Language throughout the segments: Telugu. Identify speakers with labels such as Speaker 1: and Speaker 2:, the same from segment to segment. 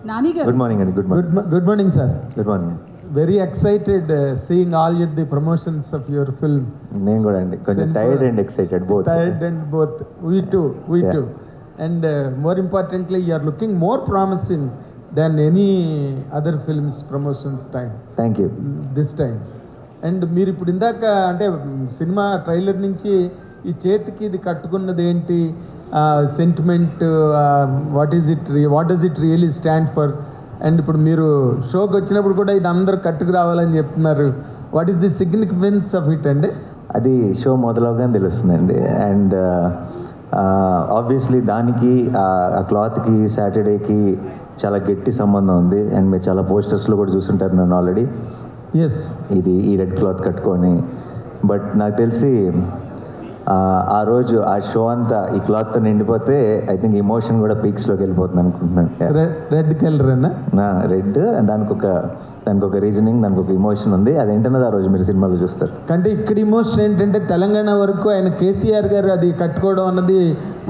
Speaker 1: Nani garu.
Speaker 2: Good morning, Andy. Good morning.
Speaker 3: Good morning, sir.
Speaker 2: Good morning.
Speaker 3: Very excited seeing all the promotions of your film.
Speaker 2: నేను కూడా అండి కొంచెం tired and excited both.
Speaker 3: Tired and both. We
Speaker 2: Yeah.
Speaker 3: too. And more importantly, you are looking more promising than any other films promotions time.
Speaker 2: Thank you.
Speaker 3: This time. And మీరు ఇప్పుడు ఇందాక అంటే సినిమా ట్రైలర్ నుంచి ఈ చేతికి ఇది కట్టుకున్నది ఏంటి, sentiment, what does it really stand for? And ఇప్పుడు మీరు షోకి వచ్చినప్పుడు కూడా ఇది అందరూ కట్టుకు రావాలని చెప్తున్నారు. What is the significance of it అండి?
Speaker 2: అది షో మొదలవగానే తెలుస్తుందండి. అండ్ ఆబ్వియస్లీ దానికి ఆ క్లాత్కి సాటర్డేకి చాలా గట్టి సంబంధం ఉంది. అండ్ మీరు చాలా పోస్టర్స్లో కూడా చూసుంటారు నన్ను ఆల్రెడీ.
Speaker 3: ఎస్,
Speaker 2: ఇది ఈ రెడ్ క్లాత్ కట్టుకొని. బట్ నాకు తెలిసి ఆ రోజు ఆ షో అంతా ఈ క్లాత్తో నిండిపోతే ఐ థింక్ ఇమోషన్ కూడా పీక్స్లోకి వెళ్ళిపోతుంది అనుకుంటున్నాను.
Speaker 3: రెడ్ కలర్ అన్నా?
Speaker 2: నా రెడ్, దానికి ఒక రీజనింగ్, దానికి ఒక ఇమోషన్ ఉంది. అదేంటన్నది ఆ రోజు మీరు సినిమాలో చూస్తారు.
Speaker 3: అంటే ఇక్కడ ఇమోషన్ ఏంటంటే తెలంగాణ వరకు ఆయన కేసీఆర్ గారు అది కట్టుకోవడం అన్నది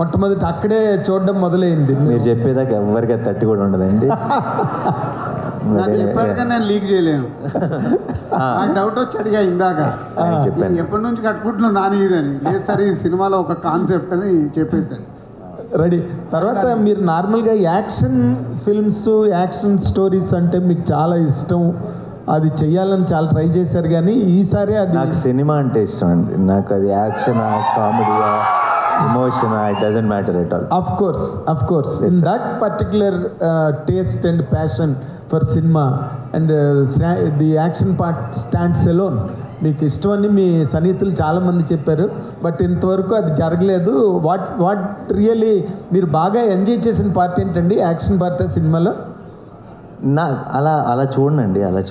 Speaker 3: మొట్టమొదటి అక్కడే చూడడం మొదలైంది.
Speaker 2: మీరు చెప్పేదాకా ఎవరికి అది తట్టి కూడా ఉండదండి.
Speaker 4: ఎప్పటికైనా నేను లీక్ చేయలేను. నాకు డౌట్ వచ్చి అడిగా ఇందాక,
Speaker 2: చెప్పాను
Speaker 4: ఎప్పటి నుంచి కట్టుకుంటున్నాను నాని ఇదని. లేదు సార్, ఈ సినిమాలో ఒక కాన్సెప్ట్ అని చెప్పేశాను.
Speaker 3: రెడీ. తర్వాత మీరు నార్మల్గా యాక్షన్ ఫిల్మ్స్, యాక్షన్ స్టోరీస్ అంటే మీకు చాలా ఇష్టం, అది చెయ్యాలని చాలా ట్రై చేశారు. కానీ ఈసారి అది
Speaker 2: నాకు సినిమా అంటే ఇష్టం అండి. నాకు అది యాక్షన్, కామెడీయా, emotion, it doesn't matter at all.
Speaker 3: Of course, in that particular taste and passion for cinema and the action part stands alone. మీకు ఇష్టమని మీ సన్నిహితులు చాలామంది చెప్పారు, బట్ ఇంతవరకు అది జరగలేదు. వాట్ రియలీ మీరు బాగా ఎంజాయ్ చేసిన పార్ట్ ఏంటండి, యాక్షన్ పార్ట్ సినిమాలో?
Speaker 2: అలా చూడనండి, అలా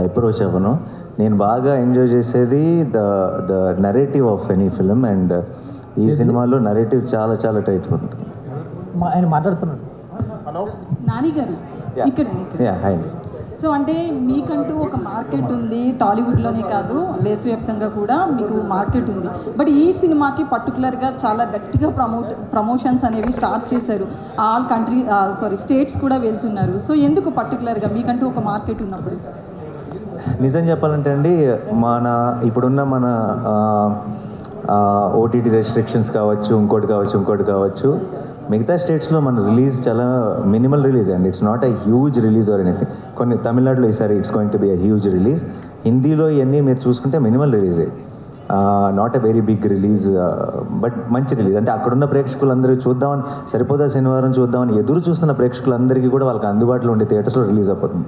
Speaker 2: అప్రోచ్ అవ్వను. నేను బాగా ఎంజాయ్ చేసేది the narrative of any film. And ఈ సినిమాలో నరేటివ్ చాలా చాలా టైట్ ఉంటుంది.
Speaker 3: ఆయన మాట్లాడుతున్నాడు.
Speaker 1: నాని గారు ఇక్కడ.
Speaker 2: హాయ్.
Speaker 1: సో అంటే మీకంటూ ఒక మార్కెట్ ఉంది, టాలీవుడ్లోనే కాదు దేశవ్యాప్తంగా కూడా మీకు మార్కెట్ ఉంది. బట్ ఈ సినిమాకి పర్టికులర్గా చాలా గట్టిగా ప్రమోషన్స్ అనేవి స్టార్ట్ చేశారు. ఆల్ స్టేట్స్ కూడా వెళ్తున్నారు. సో ఎందుకు పర్టికులర్గా మీకంటూ ఒక మార్కెట్ ఉన్నప్పుడు?
Speaker 2: నిజం చెప్పాలంటే అండి, ఇప్పుడున్న మన ఓటీటీ రెస్ట్రిక్షన్స్ కావచ్చు, ఇంకోటి కావచ్చు, మిగతా స్టేట్స్లో మన రిలీజ్ చాలా మినిమల్ రిలీజ్ అండి. It's not a huge release or anything. కొన్ని తమిళనాడులో ఈసారి it's going to be a huge release. హిందీలో ఇవన్నీ మీరు చూసుకుంటే మినిమల్ రిలీజే, not a very big release, but మంచి రిలీజ్. అంటే అక్కడున్న ప్రేక్షకులందరూ చూద్దామని, సరిపోదా శనివారం చూద్దామని ఎదురు చూస్తున్న ప్రేక్షకులందరికీ కూడా వాళ్ళకి అందుబాటులో ఉండే థియేటర్స్లో రిలీజ్ అయిపోతుంది.